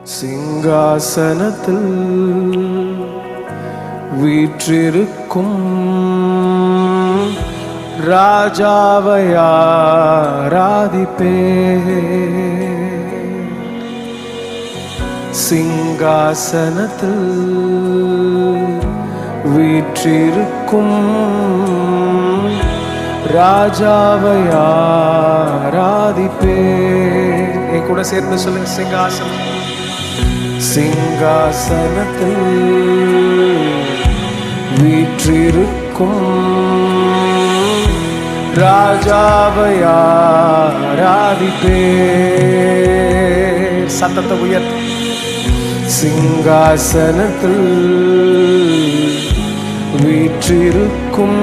சிங்காசனத்தில் வீற்றிருக்கும் ராஜாவை ஆராதிப்பே. சிங்காசனத்தில் வீற்றிருக்கும் ராஜாவை ஆராதிப்பே. என் கூட சேர்ந்து சொல்லுங்க, சிங்காசனம். சிங்காசனத்தில் வீற்றிருக்கும் ராஜாவை ஆராதிப்பே. சத்தத்தை உயர்த்து. சிங்காசனத்தில் வீற்றிருக்கும்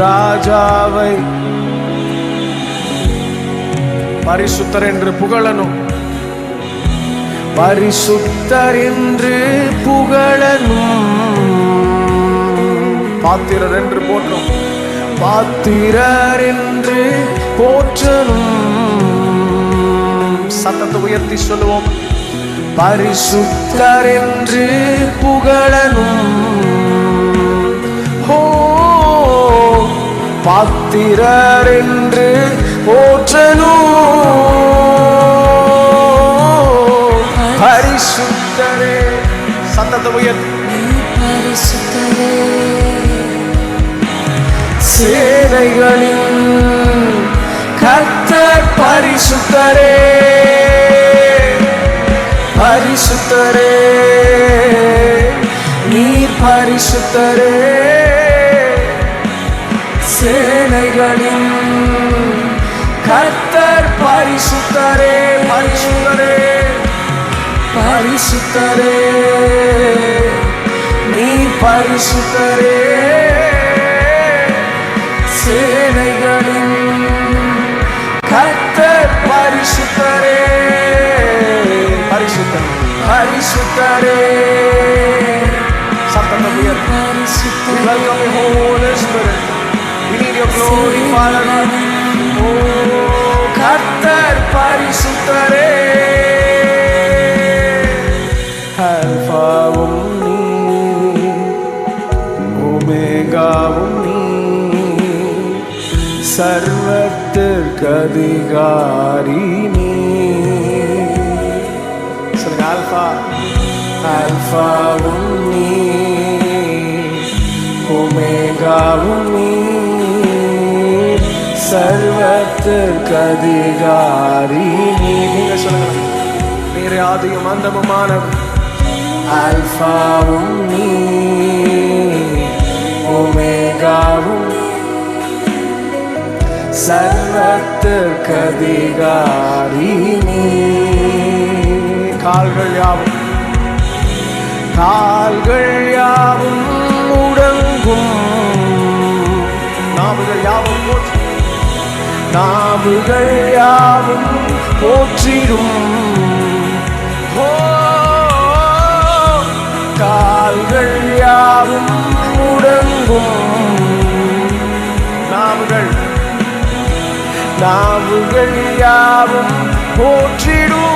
ராஜாவை பரிசுத்தர் என்று புகழணும், பரிசுத்தர் என்று புகழணும். பாத்திரர் என்று போற்றும், பாத்திரர் என்று போற்றணும். சத்தத்தை உயர்த்தி சொல்லுவோம், பரிசுத்தர் என்று புகழணும். ஓ, பாத்திரர் என்று போற்றணும். பரிசுத்தரே, சத்தத்தை உயர்த்தி. பரிசுத்தரே, சேனைகளின் கர்த்தர் பரிசுத்தரே, பரிசுத்தரே, நீர் பரிசுத்தரே. சேனைகளின் கர்த்தர் பரிசுத்தரே, பரிசுத்தரே, பரிசுத்தரே, நீர் பரிசுத்தரே. சேனைகளின் கர்த்தர் பரிசுத்தரே, பரிசுத்தர், பரிசுத்தரே. சத்தத்தை உயர்த்தி. We welcome the Holy Spirit. We need your glory, Father. Oh, கர்த்தர் பரிசுத்தரே. அல்பாவும் நீ, ஒமேகாவும் நீ, சர்வத்திற்கு அதிகாரி நீ. சொல்லுங்க, அல்பா, அல்பாவும் நீ, ஒமேகாவும் நீ, சர்வத்திற்கு அதிகாரி நீ. நீங்க சொல்லுங்க, நீரே ஆதியும் அந்தமுமானவர். அல்பாவும் நீ, ஒமேகாவும், சர்வத்திற்கு அதிகாரி நீ. கால்கள் யாவும், கால்கள் யாவும் முடங்கும், நாவுகள் யாவும் போற்றி, நாவுகள் யாவும் போற்றிடும். ஓ, கால்கள் யாவும் முடங்கும், நாவுகள், நாவுகள் யாவும் போற்றிடும்.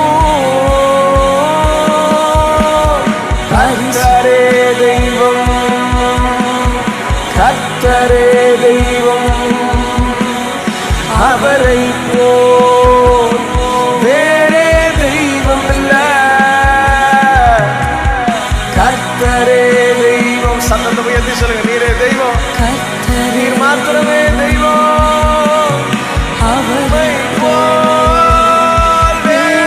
கர்த்தரே தெய்வம், கர்த்தரே தெய்வம், அவரை போல் வேறே தெய்வம் இல்லை. கர்த்தரே தெய்வம். சத்தத்தை உயர்த்தி சொல்லுங்க, நீரே தெய்வம், நீர் மாத்திரமே தெய்வம். அவரை போல் வேறே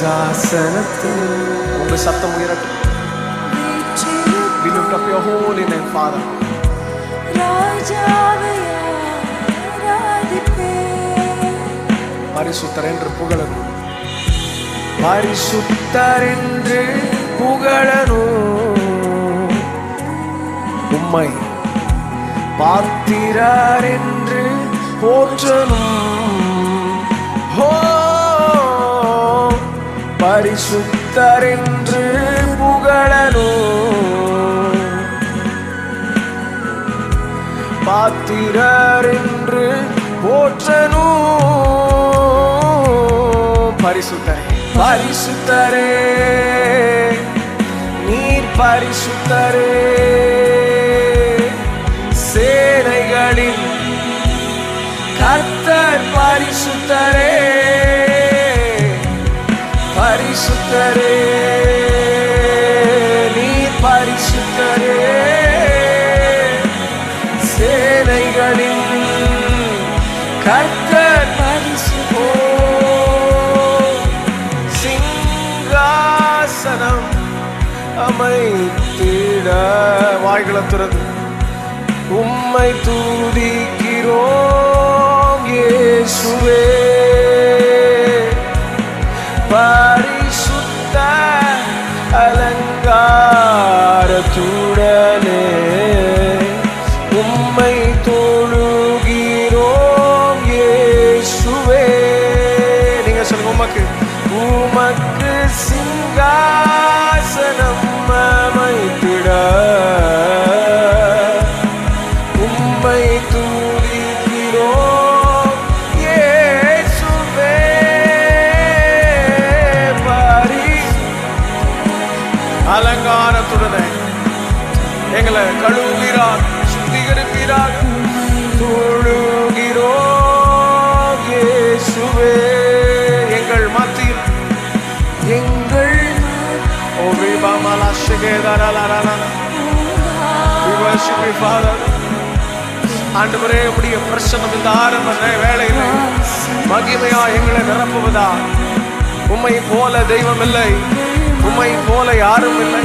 சிங்காசனத்தில் உங்க சத்தம் உயரட்டும். We lift up your holy name, Father. பரிசுத்தர் என்று புகழணும், பரிசுத்தர் என்று புகழணும். உம்மை பாத்திரர் என்று போற்றணும். ஹோ, பரிசுத்தர் என்று புகழணும், பாத்திரர் என்று போற்றணும். பரிசுத்தரே, பரிசுத்தரே, நீர் பரிசுத்தரே, சேனைகளின் கர்த்தர் பரிசுத்தரே, பரிசுத்தரே, நீர் பரிசுத்தரே, சேனைகளின் கர்த்தர் பரிசுத்தோ. சிங்காசனம் அமைத்திட வாய்களை திறந்து உம்மை துதிக்கிறோம் இயேசுவே. பரிசுத்த அலங்காரத்துடனே உம்மை தொழுகிறோம் இயேசுவே. நீங்க சொல்லுங்க, உமக்கு உமக்கு சிங்காசனம் அமைத்திட உம்மை துதிக்கிறோம் இயேசுவே. அலங்காரத்துடனே எங்களை கழுவுகிறார், சுத்திகரிப்பீராக. தொழுகிறோம் இயேசுவே. எங்கள் மத்தியில் எங்கள் ஆண்டவரே, உடைய பிரசன்னம் இந்த ஆரம்ப வேளையிலே மகிமையா எங்களை நிரப்புவதா. உம்மை போல தெய்வம் இல்லை, உம்மை போல யாரும் இல்லை.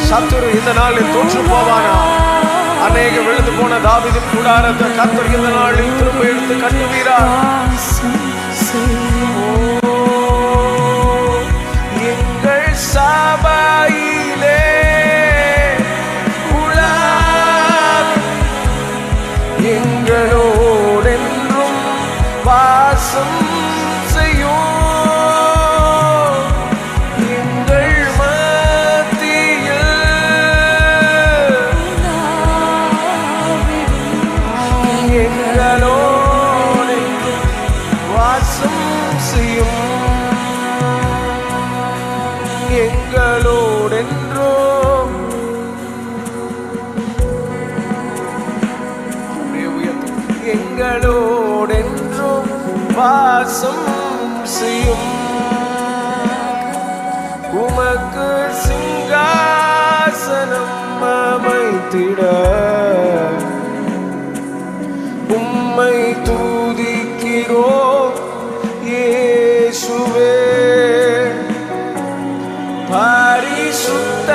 சத்துரு இந்த நாளில் தோற்று போவானா? அநேக விழுந்து போன தாவீதின் கூடாரத்தை கர்த்தர் இந்த நாளில் திரும்ப எடுத்து கட்டுவீரார். எங்கள் சபையிலே எங்களோடென்றும் வாசம் செய்யும். எங்கள் மத்தியில் எங்களோடென்றும் வாசம் செய்யும். எங்களோடென்றும் எங்களோடென்றும் வாசம் செய்யும். உமக்கு சிங்காசனம் அமைத்திட உம்மை துதிக்கிறோம் இயேசுவே. பரிசுத்த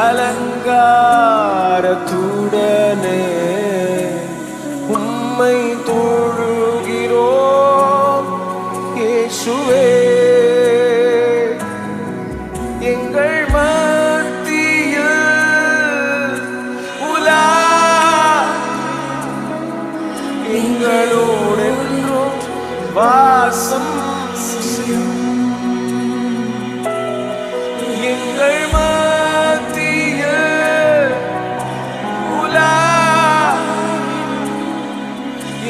அலங்காரத்துடனே உம்மை தொழுகிறோம் இயேசுவே. எங்கள் மத்தியில் உலா எங்களோடென்றும் வாசம் செய்யும். எங்கள் மத்தியில் உலா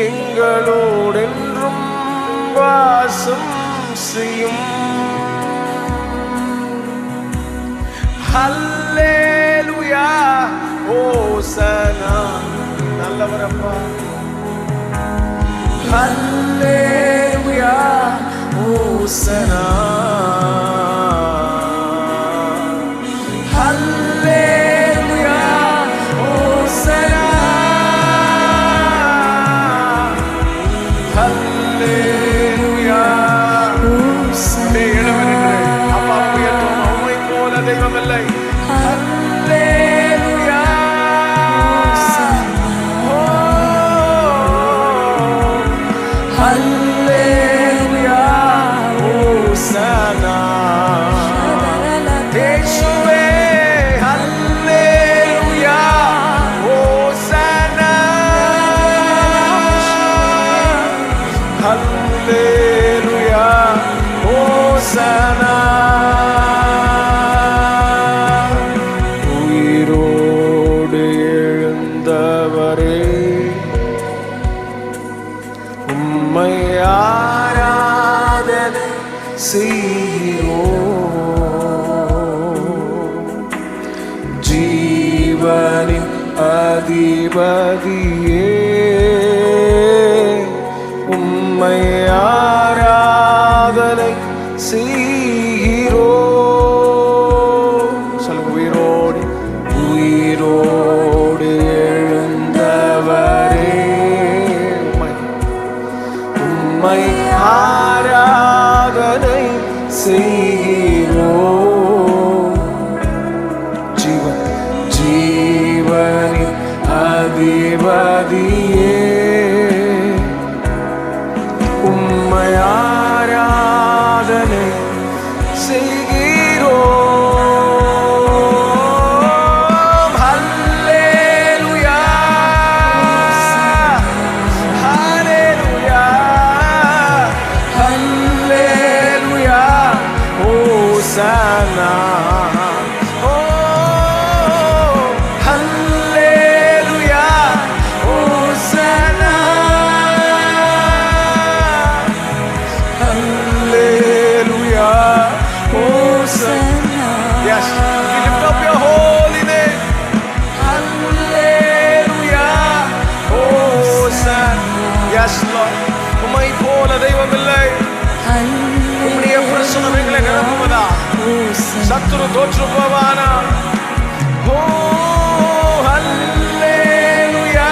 எங்களோடென்றும் வாசம் செய்யும். ஹல்லேலூயா, ஓசனா. நல்லவரப்பா. ஹல்லேலூயா, ஓசனா. ஹல்லேலூயா, ஓசனா. ஹல்லேலூயா, ஓசனா. ஆராதனை செய்கிறோம். ஜீவனின் அதிபதியே உம்மை ஆராதனை செய்கிறோம். சொல்லுங்க, உயிரோடு உயிரோடு எழுந்தவரே உம்மை ஆராதனை செய்கிறோம். ஜீவனின் அதிபதியே உம்மை ஆராதனை செய்கிறோம். ஹல்லேலூயா, ஹல்லேலூயா, ஹல்லேலூயா, ஹோசன்னா. Yes, we lift up your holy name. Hallelujah. Hosanna. Yes, Lord. உம்மை போல தெய்வம் இல்லை. உம்முடைய பிரசன்னம் எங்களை நிரப்புவதா? சத்துரு தோற்று போவானா? ஓ ஹல்லேலூயா.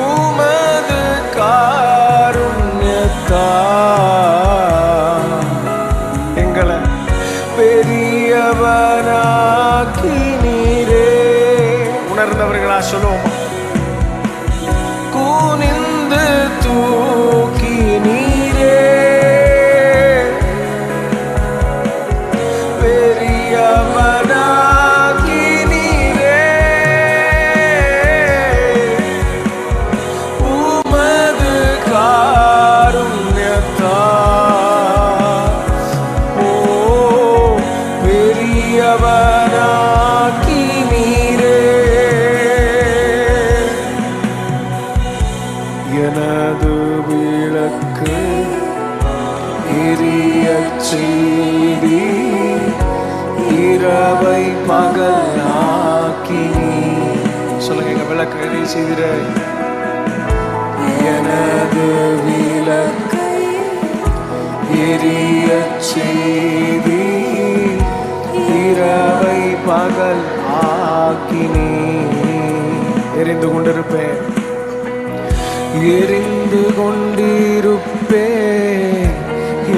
உமது காருண்யத்தால் எங்களை பெரியவனாக்கினீரே. உணர்ந்தவர்களா சொல்லுவோம். குனிந்து தூக்கினீரே எனது விளக்கு எரியச் செய்தி இரவை பகலாக்கி. சொல்லுங்க, எங்க விளக்கு எரிய செய்திர. எனது விளக்கு எரியச் செய்தி இரவை பகல் ஆக்கினே. எரிந்து கொண்டிருப்பேன், எரிந்து கொண்டிருப்பேன்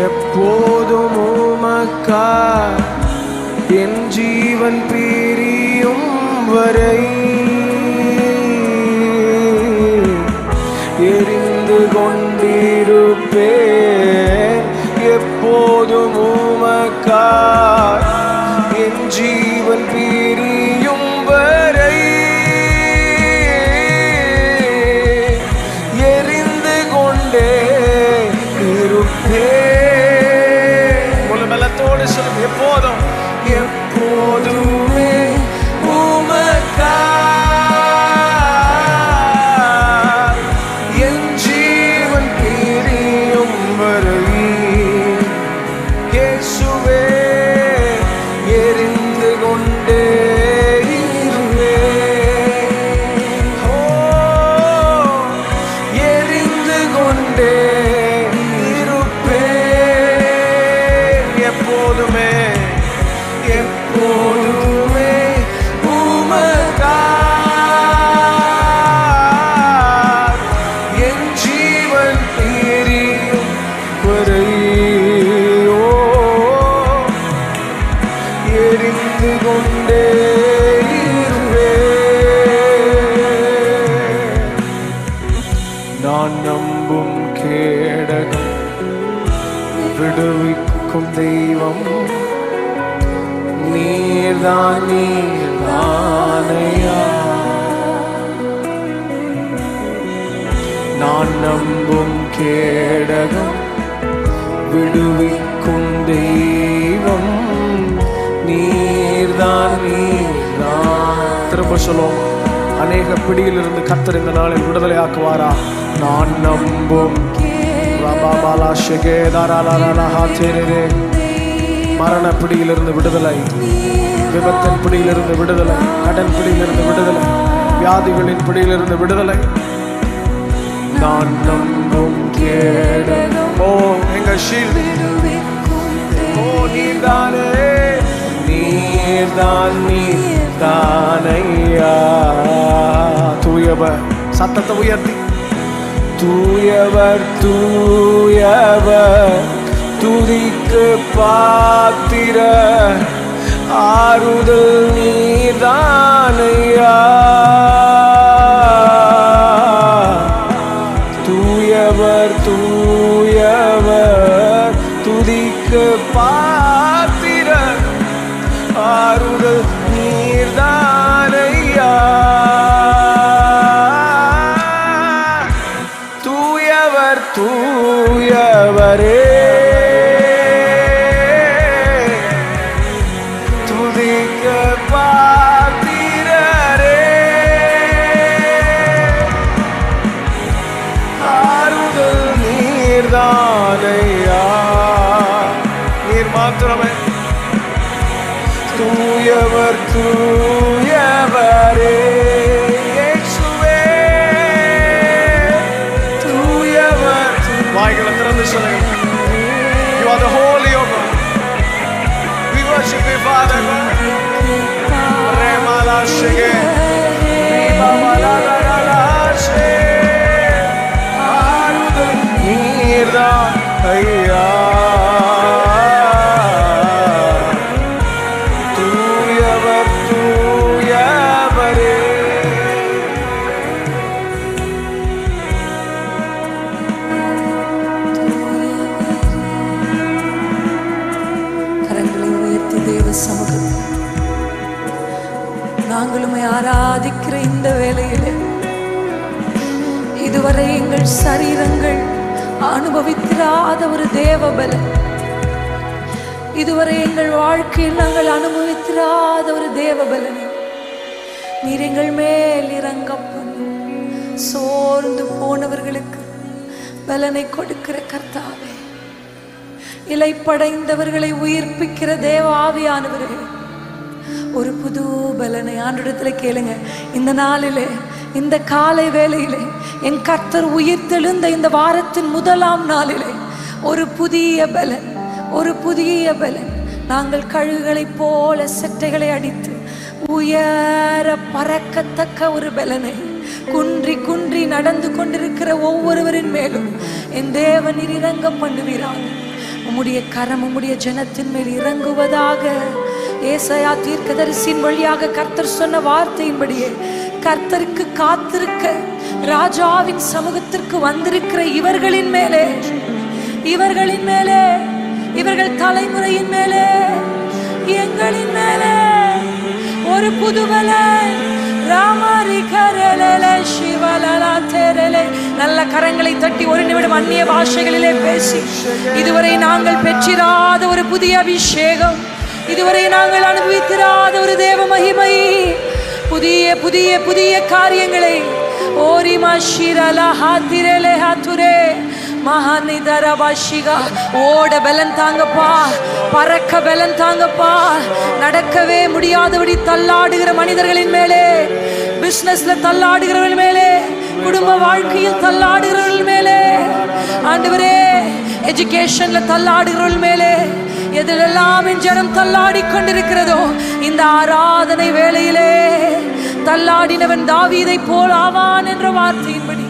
எப்போதும் உமக்கா. என் ஜீவன் பிரியும் வரை எரிந்து கொண்டிருப்பேன் எப்போதும் உமக்கா. என் ஜீவன் பிரியும் வரை எரிந்து கொண்டே இருப்பேன். முழு பலத்தோடு சொல்லும், எப்போதும் எப்போதுமே உமக்கா. என் ஜீவன் பிரியும் வரை இயேசுவே எரிந்து கொண்டே இருப்பேன். ஓ எரிந்து கொண்டே இருப்பேன் எப்போதுமே எப்போதுமே உமக்கா. என் ஜீவன் பிரியும் வரை எரிந்து கொண்டே இருப்பேன். நான் நம்பும் கேடகம் விடுவிக்கும் தெய்வம் நீர்தான் நீர்தானையா. நான் நம்பும் கேடகம் விடுவிக்கும் தெய்வம் நீர்தான் நீர்தான். திரும்ப சொல்லுவோம். அநேக பிடியிலிருந்து கர்த்தர் இந்த நாளில் விடுதலை ஆக்குவாரா? நான் நம்பும் மரண பிடியிலிருந்து விடுதலை, விபத்தின் பிடியிலிருந்து விடுதலை, கடன் பிடியிலிருந்து விடுதலை, வியாதிகளின் பிடியிலிருந்து விடுதலை. நான் நம்பும் கேடகம் ஓ எங்கள் ஷீல்ட் ஓ நீர்தானே நீர்தான் நீர்தானையா. தூயவர் சத்தத்தை உயர்த்தி தூயவர் தூயவர் துதிக்கு பாத்திர ஆறுதல் நீர்தானையா. தூயவர் தூயவர் துதிக்கு பாத்திர ஆறுதல் நீர்தானையா. தூயவர் தூயவரே துதிக்க பாத்திரரே ஆறுதல் நீர்தானையா. நீர் மாத்திரமே. தூயவர் தூயவரே இயேசுவே தூயவர். வாய்களை திறந்து சொல்லுங்க. You are the holy of God. We worship you, Father God. Remala shege baba la she ஆறுதல் நீர்தான் ஐயா. தூயவர் தூயவரே. கரங்களை உயர்த்தி தேவ சமூகத்தில் நாங்களுமே ஆராதிக்கிற இந்த வேளையிலே இதுவரை எங்கள் சரீரங்கள் அனுபவித்திராத ஒரு தேவ பலம், இதுவரை எங்கள் வாழ்க்கையில் நாங்கள் அனுபவித்திராத ஒரு தேவ பலனை நீர் எங்கள் மேல் இறங்க பண்ணி சோர்ந்து போனவர்களுக்கு பலனை கொடுக்கிற கர்த்தாவே, இலைப்படைந்தவர்களை உயிர்ப்பிக்கிற தேவ ஆவியானவர்களே, ஒரு புது பலனை ஆண்டவரிடத்தில் கேளுங்க. இந்த நாளிலே இந்த காலை வேளையிலே என் கர்த்தர் உயிர்த்தெழுந்த இந்த வாரத்தின் முதலாம் நாளிலே ஒரு புதிய பலன், ஒரு புதிய பலன். நாங்கள் கழுகுகளைப் போல செட்டைகளை அடித்து உயர பறக்கத்தக்க ஒரு பலனை குன்றி குன்றி நடந்து கொண்டிருக்கிற ஒவ்வொருவரின் மேலும் என் தேவன் இறங்க பண்ணுவீராக. உம்முடைய கரம் உம்முடைய ஜனத்தின் மேல் இறங்குவதாக. ஏசாயா தீர்க்கதரிசியின் வழியாக கர்த்தர் சொன்ன வார்த்தையின்படியே கர்த்தருக்கு காத்திருக்க ராஜாவின் சமூகத்திற்கு வந்திருக்கிற இவர்களின் மேலே, இவர்களின் மேலே, இவர்கள் தலைமுறையின் மேலே, எங்களின் மேலே ஒரு புதுவலை நல்ல கரங்களை தட்டி ஒரு நிமிடம் அந்நிய பாஷைகளிலே பேசி, இதுவரை நாங்கள் பெற்றிராத ஒரு புதிய அபிஷேகம், இதுவரை நாங்கள் அனுபவித்திராத ஒரு தேவ மகிமை, புதிய புதிய புதிய காரியங்களை ஓட பலன் தாங்கப்பா, பறக்க பலன் தாங்கப்பா. நடக்கவே முடியாதபடி தள்ளாடுகிற மனிதர்களின் மேலே, பிசினஸ்ல தள்ளாடுகிறவர்கள் மேலே, குடும்ப வாழ்க்கையில் தள்ளாடுகிறவர்கள் மேலே, ஆண்டவரே எஜுகேஷன்ல தள்ளாடுகிறவர்கள் மேலே, எதிலெல்லாம் என் ஜனம் தள்ளாடி கொண்டிருக்கிறதோ இந்த ஆராதனை வேளையிலே தள்ளாடினவன் தாவீதை போல் ஆவான் என்ற வார்த்தையின்படி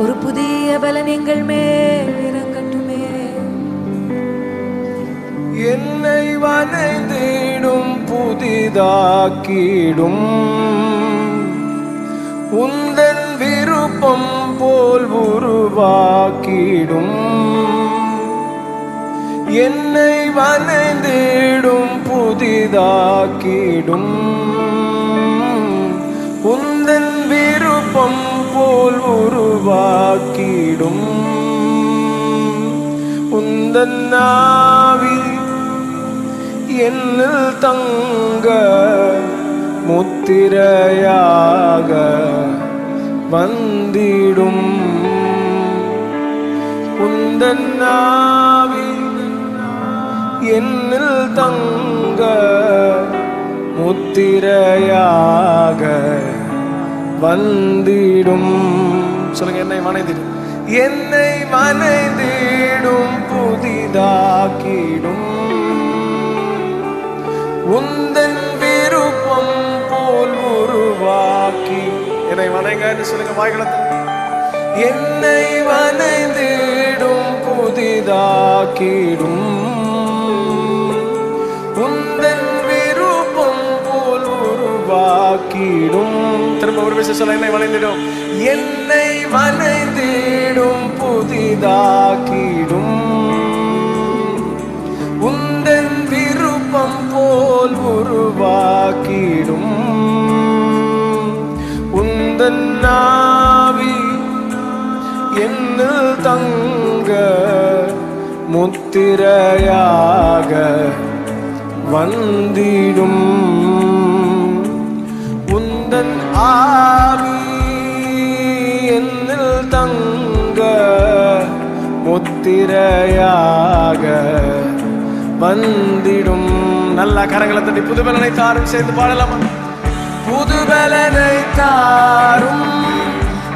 ஒரு புதிய பலன் எங்கள் மேல் இறங்கட்டுமே. என்னை வனைந்திடும் புதிதாக்கிடும் உந்தன் விருப்பம் போல் உருவாக்கிடும் என்னை வனைந்திடும் புதிதாக்கிடும் உந்தன் விருப்பம் போல் உருவாக்கிடும் உந்தன் ஆவி என்னில் தங்க முத்திரையாக வந்திடும் உந்தன் ஆவி என்னில் தங்க முத்திரையாக வந்திடும். சொல்லுங்க, என்னை வனைந்திடும், என்னை வனைந்திடும் புதிதாக்கிடும் உந்தன் விருப்பம் போல் உருவாக்கி. என்னை வனைங்கன்னு சொல்லுங்க வாய்களத்தில். என்னை வனைந்திடும் புதிதாக்கிடும் உந்தன் விருப்பம் போல் உருவாக்கிடும். திரும்ப ஒரு விஷயம் சொல்ல, என்னை வனைந்திடும், என்னை வனைந்திடும் புதிதாக்கிடும் உந்தன் விருப்பம் போல் உருவாக்கிடும் உந்தன் ஆவி என்னில் தங்க முத்திரையாக வந்திடும் உந்தன் ஆவி என்னில் தங்க முத்திரையாக வந்திடும். நல்ல கரங்களை தட்டி புதுபலனை தாரும் சேர்ந்து பாடலாமா? புதுபலனை தாரும்,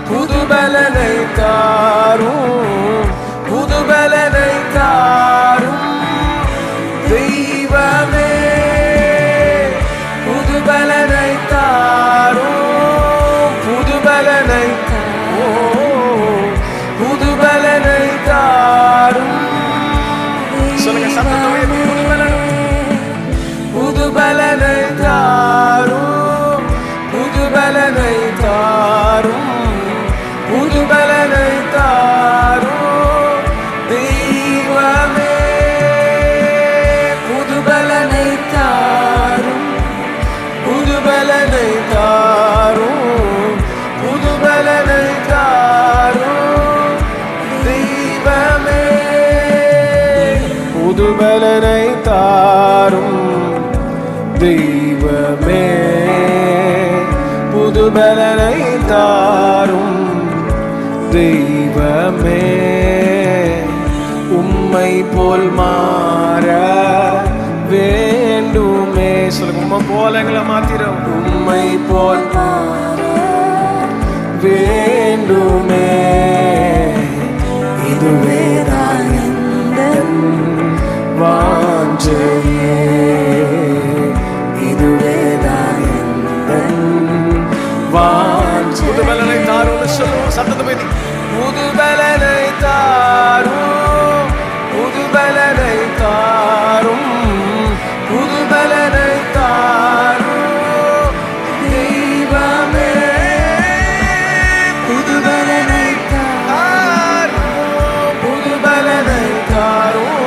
புதுபலனை தாரும், புதுபலனை தாரும் தெய்வமே, புதுபலனை தாரும், புதுபலனை புதுபலனை தாரும். சொல்லுங்க சத்தத்தோடு, புதுபலனை தாரும், புதுபலனை தாரும், புதுபலனை தாரும் தெய்வமே, புதுபலனை தாரும், புதுபலனை தாரும், புதுபலனை தாரும் தெய்வமே, புதுபலனை தாரும் தெய்வமே, புதுபலனை தாரும் தெய்வமே. உம்மை போல் மாற வேண்டுமே. சொல்லுங்க, உம்மை போல எங்களை மாத்திரம். உம்மை போல் மாற வேண்டுமே, இதுவேதான் எந்தன் வாஞ்சையே, இதுவேதான் எந்தன் வாஞ்சை. புதுபலனை தாரும் சொல்லுவோம் சத்தத்தை பேசி. புதுபலனை தாரும், புதுபலனை தாரும், புதுபலனை தாரும் தெய்வமே, புதுபலனை தாரும், புதுபலனை தாரும்,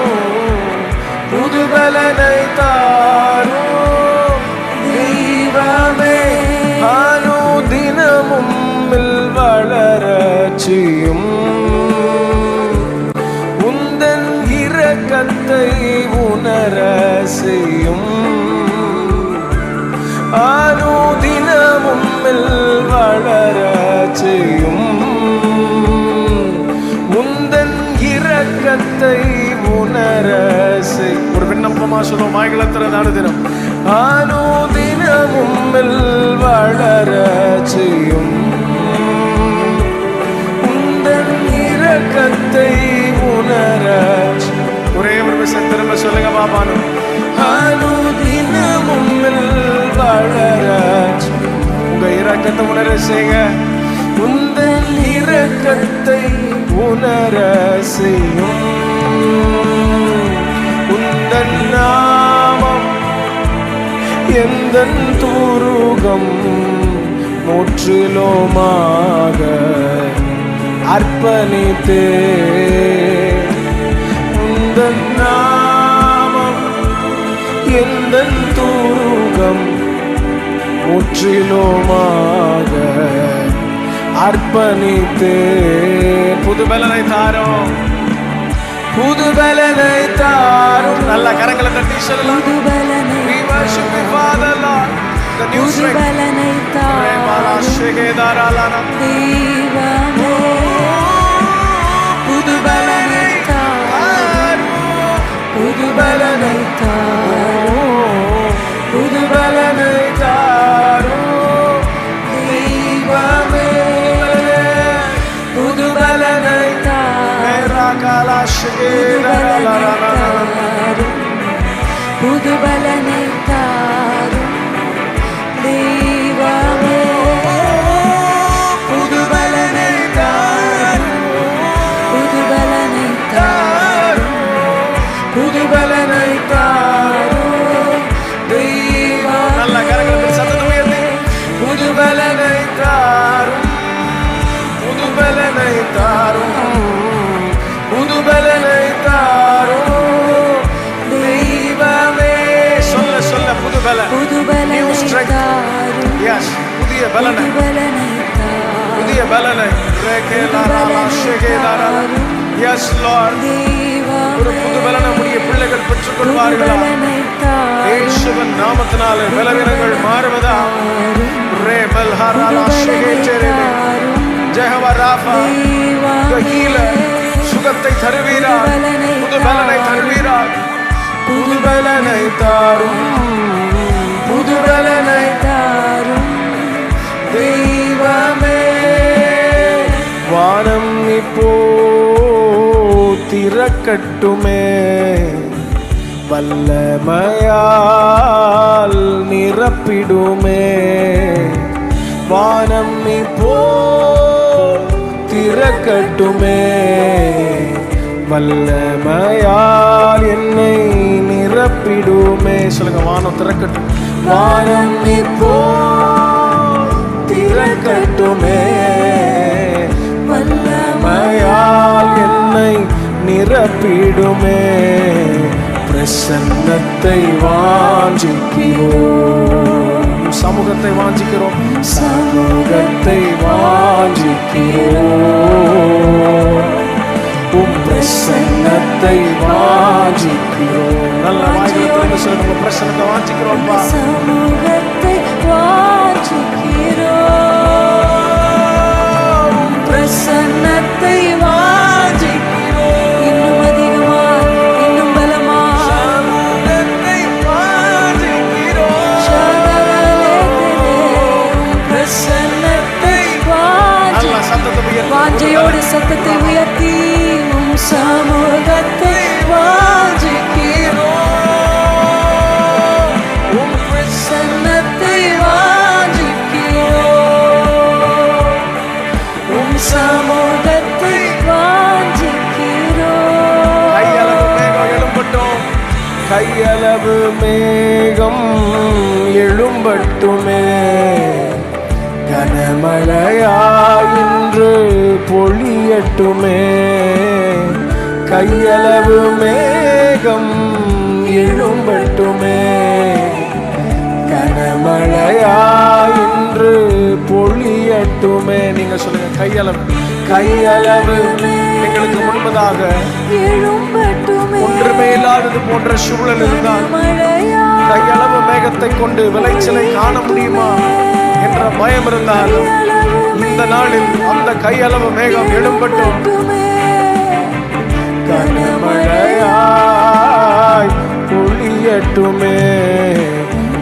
புதுபலனை தாரும் தெய்வமே. அனுதினமும் வளரச்சியும் உந்தன் இரக்கத்தை உணர செய்யும். அனுதினமும் வளரச்சியும் உந்தன் இரக்கத்தை உணர செய். ஒரு விண்ணப்பமா சொல்லுவோம் வாய்களத்திறது. அனுதினம் அனுதினமும் வளரச்சியும் உந்தன் இரக்கத்தை உணர. ஒரே ஒரு விஷயம் திரும்ப சொல்லுங்க பாபானு. அனுதினமும் வளர உங்க இரக்கத்தை உணர செய்ய, உந்தன் இரக்கத்தை உணர செய்யும். உந்தன் நாமம் எந்தன் துருகம் முற்றிலுமாக அர்ப்பணித்தே. உந்தன் எந்தன் தூகம் முற்றிலுமாக அர்ப்பணித்தேன். புது பலனை தாரும், புது பலனை தாரும். நல்ல கரங்களை தட்டி சொல்லலாம். புது பலனை We worship you, Father Lord. The new புது strength. பலனை தாரும் தெய்வமே. புது பலனை தாரும், புது பலனை தாரும், புது பலனை தாரும் தெய்வமே. புது பலனை தாரும், புது பலனை தாரும் தெய்வமே. புது பலனை தாரும், புது பலனை தாரும், புது பலனை தாரும் தெய்வமே. நல்ல கரங்களை சத்தத்தை உயர்த்தி புது பலனை தாரும், புது பலனை தாரும், புது பலனை தாரும் தெய்வமே. சொல்ல சொல்ல புது பலன், புது பலனை New strength. தாரும், எஸ் புதிய பலனை, புது பலனை தாரும் புதிய பலனை. எஸ் லார்ட், ஒரு புது பலனை நம்முடைய பிள்ளைகள் பெற்றுக் கொள்வார்களா? இயேசுவின் நாமத்தினாலே பலவீனங்கள் மாறுவதா? ரேபல் ஹராலா ஷெகேச்செரே. ஜெகவா ராஃபா, the healer, சுகத்தை தருவீரா, புது பலனை தருவீரா. புது பலனை தாரும், புது பலனை தாரும் தெய்வமே. வானம் இப்போ திறக்கட்டுமே, வல்லமையால் நிரப்பிடுமே. வானம் இப்போ திறக்கட்டுமே, வல்லமையால் என்னை நிரப்பிடுமே. சொல்லுங்க, வானம் திறக்கட்டும். வானம் இப்போ திறக்கட்டுமே, வல்லமையால் என்னை நிரப்பிடுமே. பிரசன்னத்தை வாஞ்சிக்கிறோம், சமூகத்தை வாஞ்சிக்கிறோம், சமூகத்தை வாஞ்சிக்கிறோம், உம் பிரசன்னத்தை வாஞ்சிக்கிறோம். நல்ல வாய்களை சொல்லுங்க, பிரசன்னத்தை வாஞ்சிக்கிறோம், சமூகத்தை வாஞ்சிக்கிறோம், பிரசன்னத்தை வாஞ்சிக்கிறோம். இன்னும் அதிகமாய், இன்னும் பலமாய் சமூகத்தை வாஞ்சிக்கிறோம். பிரசன்னத்தை வாஞ்சி. நல்ல சத்தத்தை உயர்த்தி, வாஞ்சையோடு சத்தத்தை உயர்த்தி உம் சமூகத்தை வாஞ்சிக்கிறோம், உம் பிரசன்னத்தை வாஞ்சிக்கிறோம், உம் சமூகத்தை வாஞ்சிக்கிறோம். கையளவு மேகம் எழும்பட்டும், கையளவு மேகம் எழும்பட்டுமே. கனமழையாய் இன்று பொழியட்டுமே. கையளவு மேகம் எழும்பட்டுமே. கனமழையாய் இன்று பொழியட்டுமே. நீங்க சொல்லுங்க, கையளவு, கையளவு எங்களுக்கு முன்பதாக எழும்பட்டுமே. ஒன்றுமே இல்லாதது போன்ற சூழல் இருந்தால் கையளவு மேகத்தை கொண்டு விளைச்சலை காண முடியுமா என்ற பயம் இருந்தாலும் இந்த நாளில் அந்த கையளவு மேகம் எழும்பட்டும். கனமழையாய் பொழியட்டுமே.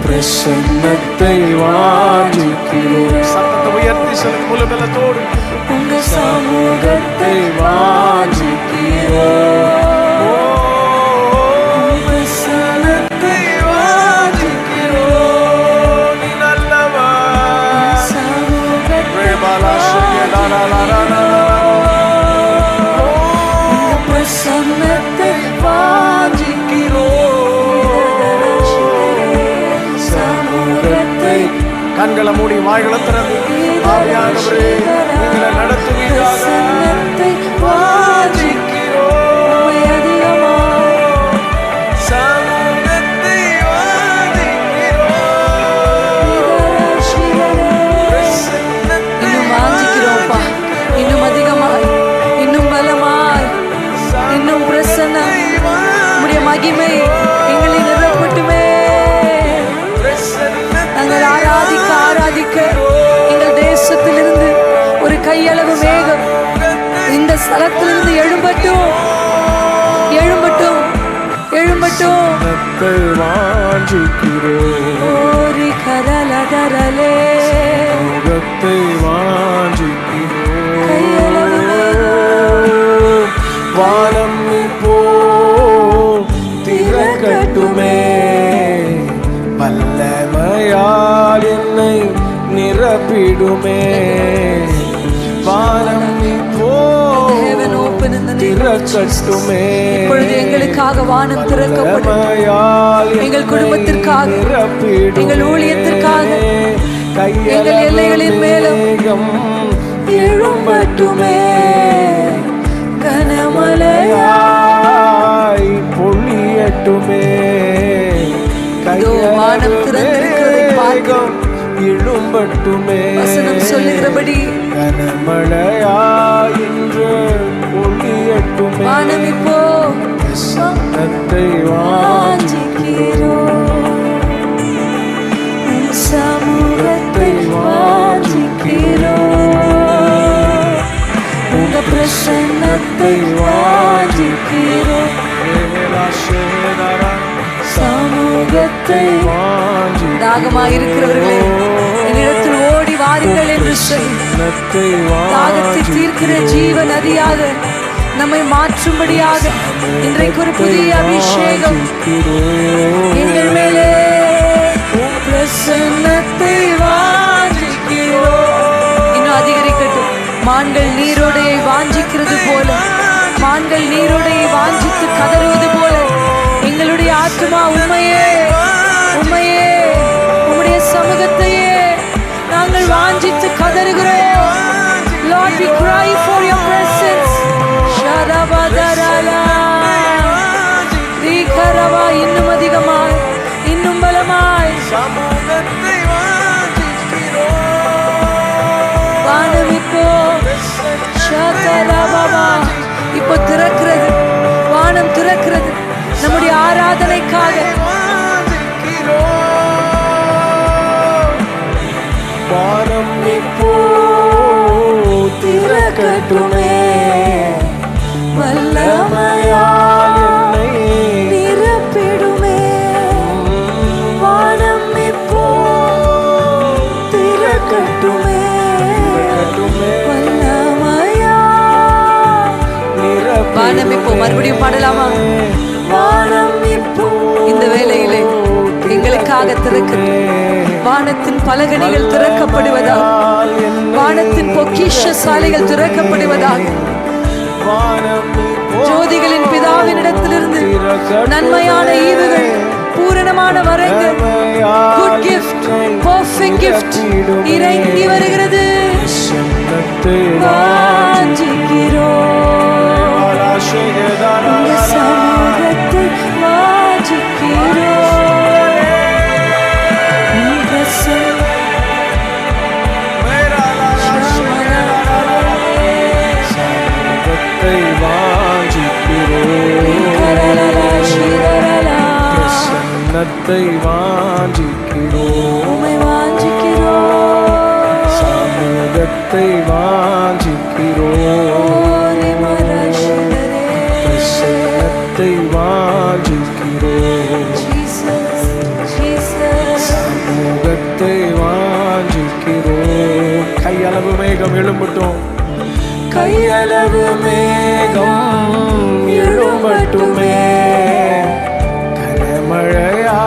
பிரசன்னத்தை வாஞ்சிக்கிறோம். சத்தத்தை உயர்த்தி சொல்லுங்க, முழு பலத்தோடு உங்க சமூகத்தை வாஞ்சிக்கிறோம். பிரசன்னத்தை வாஞ்சிக்கிறோம். நீ நல்லவர். பிரசன்னத்தை வாஞ்சிக்கிறோம். சமூகத்தை கண்களை மூடி வாய்களை திறந்து ஆவியானவரே நீங்களை நடத்துவீராக. பிரசன்னத்தை வாஞ்சிக்கிறோம். அதிகமாக சமூகத்தை வாஞ்சிக்கிறோம். மகிமை எங்களை நிரப்பட்டுமே. நாங்கள் ஆராதிக்க ஆராதிக்க எங்கள் தேசத்திலிருந்து ஒரு கையளவு மேகம் இந்த ஸ்தலத்திலிருந்து எழும்பட்டும், எழும்பட்டும், எழும்பட்டும். ஓரி கரலடரலே கையளவு மேகம் வானம் இப்போ திறக்கட்டுமே, வல்லமையால் என்னை நிரப்பிடுமே. வானம் இப்போ திறக்கட்டுமே, இப்பொழுது எங்களுக்காக வானம் திறக்கப்படும். எங்கள் குடும்பத்திற்காக, எங்கள் ஊழியத்திற்காக, எங்கள் எல்லைகளின் மேலும் எழும்பட்டுமே. கனமழையாய் பொழியட்டுமே, வானம் திறந்திருக்கிறதை பார்க்கிறோம். எழும்பட்டுமே, வசனம் சொல்லுகிறபடி கனமழையாய் என்று பொழியட்டுமே. வானம் இப்போ சத்தத்தை வாஞ்சிக்கிறோம், உம் சமூகத்தை வாஞ்சிக்கிறோம், உங்க பிரசன்னத்தை வாஞ்சிக்கிறோம், சமூகத்தை தாகமாயிருக்கிறவர்களே என்னிடத்தில் ஓடி வாருங்கள் என்று சொல்லி தாகத்தை தீர்க்கிற ஜீவ நதியாக நம்மை மாற்றும்படியாக இன்றைக்கு ஒரு புதிய அபிஷேகம் எங்கள் மேலே பிரசன்னத்தை வாஞ்சிக்கிறோம். இன்னும் அதிகரிக்கட்டும். மான்கள் நீரோடையை வாஞ்சிக்கிறது போல, மான்கள் நீரோடையை வாஞ்சித்து கதறுவது போல எங்களுடைய ஆத்துமா உண்மையே உண்மையே உம்முடைய சமூகத்தையே நாங்கள் வாஞ்சித்து கதறுகிறோம். Lord, we cry for your presence. ஷரபதரலா தீகரவா இன்னும் அதிகமாய், இன்னும் பலமாய் சமூகத்தை வானம் இப்போ ஷதரபா இப்போ திறக்கிறது, வானம் திறக்கிறது நம்முடைய ஆராதனைக்காக. வானம் இப்போ திறக்கட்டுமே, வல்லமையால் என்னை நிரப்பிடுமே. வானம் இப்போ திறக்கட்டுமே, வல்லமையால் வானம் இப்போ மறுபடியும் பாடலாமா? வானம் இப்போ இந்த வேளையிலே எங்களுக்காக திறக்கட்டும். வானத்தின் பலகணிகள் திறக்கப்படுவதாக, வானத்தின் பொக்கிஷ சாலைகள் திறக்கப்படுவதாக. ஜோதிகளின் பிதாவினிடத்திலிருந்து நன்மையான ஈவுகள், பூரணமான வரங்கள், குட் கிஃப்ட், பெர்ஃபெக்ட் கிஃப்ட் இறங்கி வருகிறது. வாஞ்சிக்கிறோம், உங்க சமூகத்தை வாஞ்சிக்கிறோம். பிரசன்னத்தை வாஞ்சிக்கிறோம், உம்மை வாஞ்சிக்கிறோம், சமூகத்தை வாஞ்சிக்கிறோம், பிரசன்னத்தை வாஞ்சிக்கிறோம், சமூகத்தை வாஞ்சிக்கிறோம். கையளவு மேகம் எழும்பட்டும், கையளவு மேகம் எழும்பட்டுமே, கனமழையா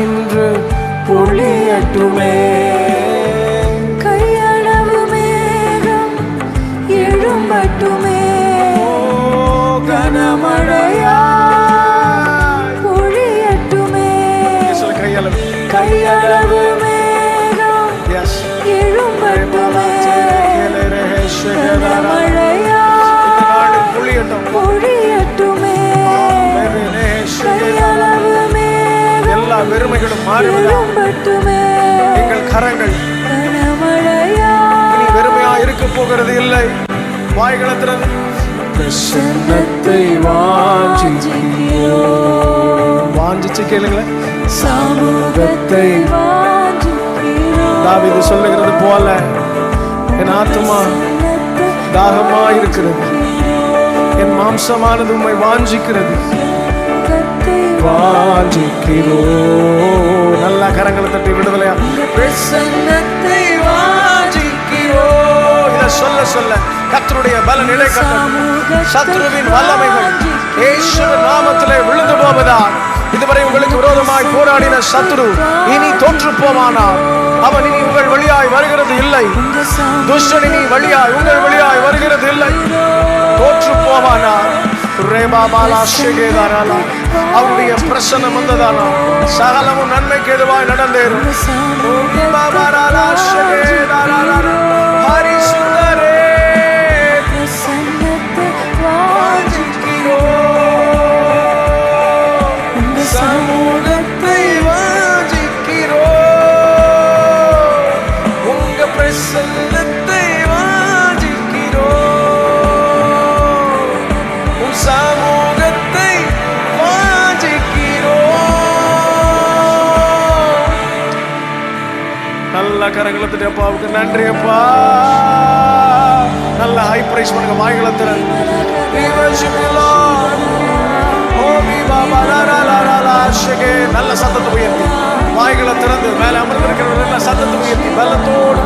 இன்று பொழியட்டுமே. கையளவு மேகம் எழும்பட்டுமே, கனமழையா பொழியட்டுமே. கையளவு மேகம் எழும்பட்டுமே, கனமழையா பொழியட்டுமே. கையளவு மேகம் எல்லா வெறுமைகளும் மாறிவிடட்டுமே. எங்கள் கரங்கள் கனமழையா இனி வெறுமையா இருக்க போகிறது இல்லை. வாய்களை திறந்து பிரசன்னத்தை வாஞ்சிக்கிறோம், கேளுங்களேன். சமூகத்தை வாஞ்சிக்கிறோம். தாவீது சொல்லுகிறது போல என் ஆத்துமா தாகமா இருக்கிறது, என் மாம்சமானது உம்மை வாஞ்சிக்கிறது. வாஞ்சிக்கிறோ நல்ல கரங்களை தட்டி விடுதலையா பிரசன்னத்தை வாஞ்சிக்கிறோ. இத சொல்ல சொல்ல கர்த்தருடைய பல நிலை கட்டட்டும். சத்ருவின் வல்லமைகள் இயேசுவின் நாமத்திலே விழுந்து போவதா. இதுவரை உங்களுக்கு விரோதமாய் போராடின சத்ரு இனி தோற்று போவானார். அவன் இனி உங்கள் வழியாய் வருகிறது இல்லை. துஷ்டன் இனி வழியாய் உங்கள் வழியாய் வருகிறது இல்லை. தோற்று போவானார். அவருடைய பிரசன்னம் வந்ததானா சகலமும் நன்மைக்கு எதுவாய் நடந்தேறும். சமூகத்தை வாஞ்சிக்கிறோ, உங்க பிரசன்னத்தை வாஞ்சிக்கிறோ, உன் சமூகத்தை வாஞ்சிக்கிறோ. நல்ல கரங்களை தட்டி அப்பாவுக்கு நன்றி அப்பா. நல்ல ஹை பிரைஸ் பண்ணுங்க. வாய்களை திறன் நல்ல சத்தத்தை உயர்த்தி வாய்களை திறந்து மேல அமர்ந்திருக்கிற நல்ல சத்தத்தை உயர்த்தி பலத்தோடு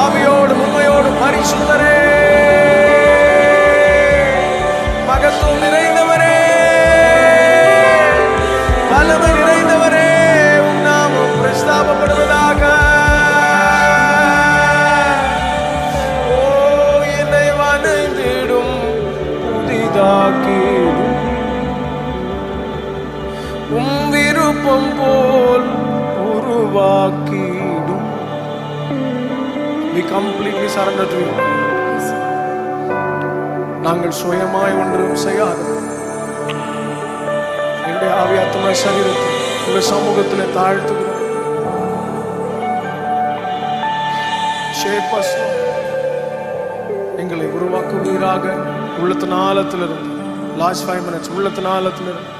ஆவியோடு உண்மையோடு பரிசுத்தரே மகத்துவம் நிறைந்தவரே வல்லமை நிறைந்தவரே உம் நாமம் பிரஸ்தாபப்படுவதாக. ஓ என்னை வணைந்திடும் புதிதாக்கிடும் உம் விருப்பம் போல் உருவாக்கிடும். We completely surrender to you. நாங்கள் சுயமாய் ஒன்றும் செய்யாது. என்னுடைய ஆவி ஆத்துமா சரீரத்தை உங்க சமூகத்தில் தாழ்த்துகிறோம். எங்களை உருவாக்குவீராக. உள்ளத்தின் ஆழத்திலிருந்து லாஸ்ட் 5 minutes உள்ளத்தின் ஆழத்திலிருந்து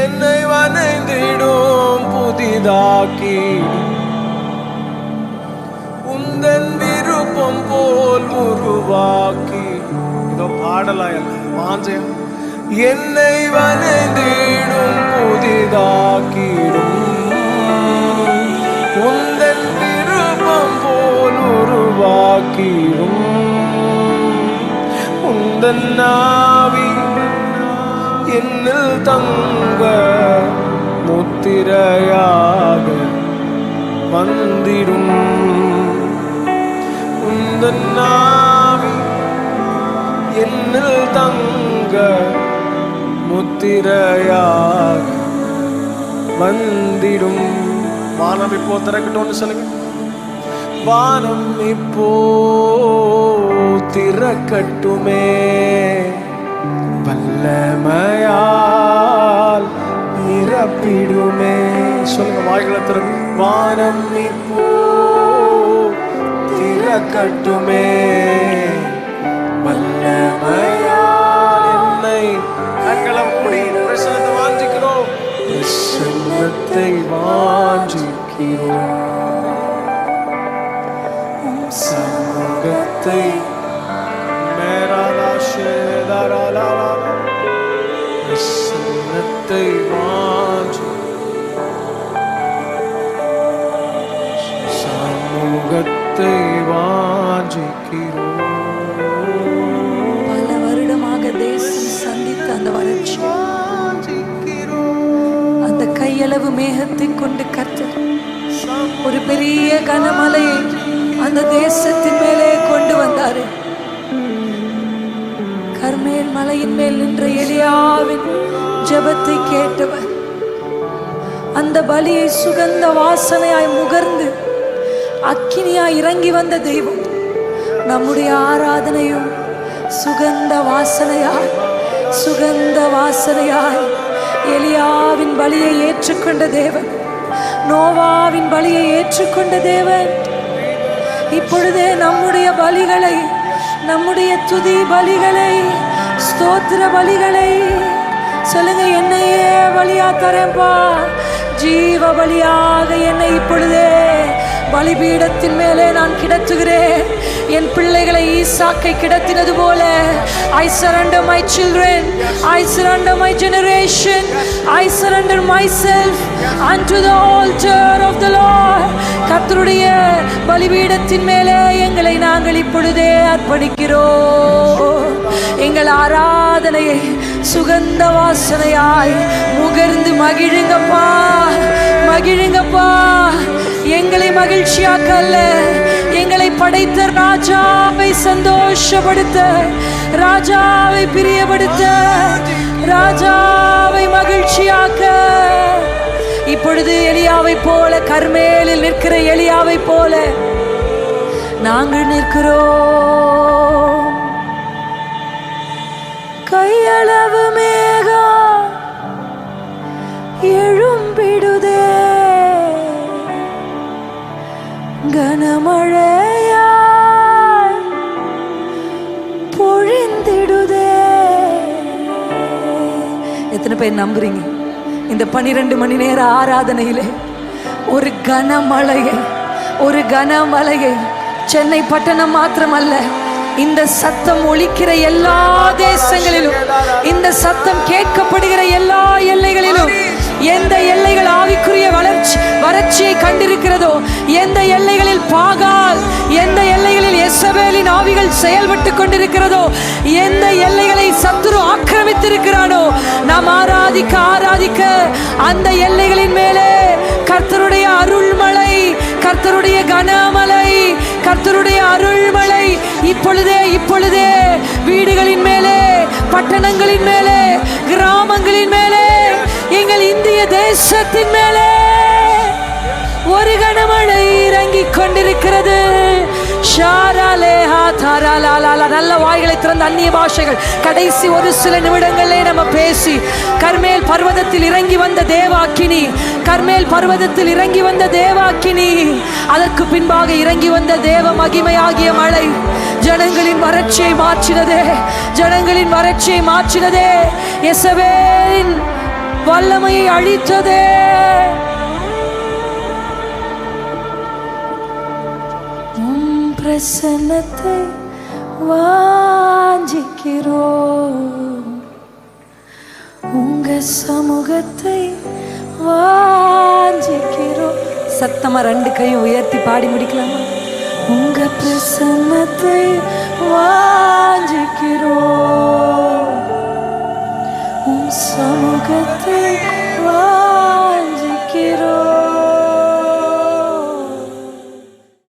என்னை வணைந்திடும் புதிதாக்கிடும் உந்தன் விருப்பம் போல் உருவாக்கி. இதோ பாடலாயல்ல வாஞ்சையம். என்னை வணைந்திடும் புதிதாக்கிடும் உந்தன் விருப்பம் போல் உருவாக்கிடும். உந்தன் நாவி என்னில் தங்க முத்திரையாக வந்திடும். உந்தன் நாவி என்னில் தங்க முத்திரையாக வந்திடும். வானம் இப்போ திறக்கட்டும்னு சொல்லுங்க. வானம் இப்போ திறக்கட்டுமே, வல்லமையால் நிரப்பிடுமே. சொல்லுங்க வாய்களை திறந்து. வானம் இப்போ திறக்கட்டுமே, வல்லமையால் என்னை கண்களை மூடி பிரசன்னத்தை வாஞ்சிக்கிறோம். பிரசன்னத்தை வாஞ்சிக்கிறோம். சமூகத்தை பிரசன்னத்தை சமூகத்தை வாஞ்சிக்கிறோம். பல வருடமாக தேசம் சந்தித்த அந்த வறட்சி, அந்த கையளவு மேகத்தை கொண்டு கர்த்தர் ஒரு பெரிய கனமலையை அந்த தேசத்தின் மேலே கொண்டு வந்தாரு. கர்மேல் மலையின் மேல் நின்ற எலியாவின் ஜெபத்தை கேட்டவர், அந்த பலியை சுகந்த வாசனையாய் முகர்ந்து அக்கினியாய் இறங்கி வந்த தெய்வம். நம்முடைய ஆராதனையும் சுகந்த வாசனையாய் சுகந்த வாசனையாய் எலியாவின் பலியை ஏற்றுக்கொண்ட தேவன், நோவாவின் பலியை ஏற்றுக்கொண்ட தேவன் இப்பொழுதே நம்முடைய பலிகளை, நம்முடைய துதி பலிகளை, ஸ்தோத்திர பலிகளை, சொல்லுங்க, என்னையே பலியா தரேன்பா. ஜீவ பலியாக என்னை இப்பொழுதே பலிபீடத்தின் மேலே நான் கிடத்துகிறேன். என் பிள்ளைகளை ஈசாக்கை கிடத்தினது போல I surrender my children, I surrender my generation, I surrender myself unto the altar of the Lord. கர்த்தருடைய பலிபீடத்தின் மேலே எங்களை நாங்கள் இப்பொழுதே அர்ப்பணிக்கிறோம். எங்கள் ஆராதனையை சுகந்த வாசனையாய் முகர்ந்து மகிழுங்கப்பா, மகிழுங்கப்பா. எங்களை மகிழ்ச்சியாக்க அல்ல, எங்களை படைத்த ராஜாவை சந்தோஷப்படுத்த, ராஜாவை பிரியப்படுத்த, ராஜாவை மகிழ்ச்சியாக்க. இப்பொழுது எலியாவை போல, கர்மேலில் நிற்கிற எலியாவை போல நாங்கள் நிற்கிறோம். கையளவு மேகம் எழும்பிடுதே, கனமழையாய் பொழிந்திடுதே. எத்தனை பேர் நம்புறீங்க இந்த 12 மணி நேர ஆராதனையிலே ஒரு கனமழையை சென்னை பட்டணம் மாத்திரமல்ல, இந்த சத்தம் ஒலிக்கிற எல்லா தேசங்களிலும், இந்த சத்தம் கேட்கப்படுகிற எல்லா எல்லைகளிலும், எந்த எல்லைகள் ஆவிக்குரிய வறட்சியை கண்டிருக்கிறதோ, எந்த எல்லைகளில் பாகால், எந்த எல்லைகளில் எசபேலின் ஆவிகள் செயல்பட்டு கொண்டிருக்கிறதோ, எந்த எல்லைகளை சத்துரு ஆக்கிரமித்திருக்கிறானோ, நாம் ஆராதிக்க அந்த எல்லைகளின் மேலே கர்த்தருடைய அருள்மழை, கர்த்தருடைய கனமழை, கர்த்தருடைய அருள்மழை இப்பொழுதே வீடுகளின் மேலே, பட்டணங்களின் மேலே, கிராமங்களின் மேலே, எங்கள் இந்திய தேசத்தின் மேலே ஒரு கனமழை இறங்கிக் கொண்டிருக்கிறது. நல்ல வாய்களை திறந்த அந்நிய பாஷைகள் கடைசி ஒரு சில நிமிடங்களே நம்ம பேசி, கர்மேல் பர்வதத்தில் இறங்கி வந்த தேவாக்கினி, கர்மேல் பர்வதத்தில் இறங்கி வந்த தேவாக்கினி, அதற்கு பின்பாக இறங்கி வந்த தேவ மகிமையாகிய மழை ஜனங்களின் வறட்சியை மாற்றினதே, ஜனங்களின் வறட்சியை மாற்றினதே, எசபேலின் வல்லமையை அழித்ததே. பிரசன்னத்தை வாஞ்சிக்கிறோம், உங்க சமூகத்தை வாஞ்சிக்கிறோம். சத்தமா 2 கையும் உயர்த்தி பாடி முடிக்கலாமா? உங்க பிரசன்னத்தை வாஞ்சிக்கிறோம், உன் சமூகத்தை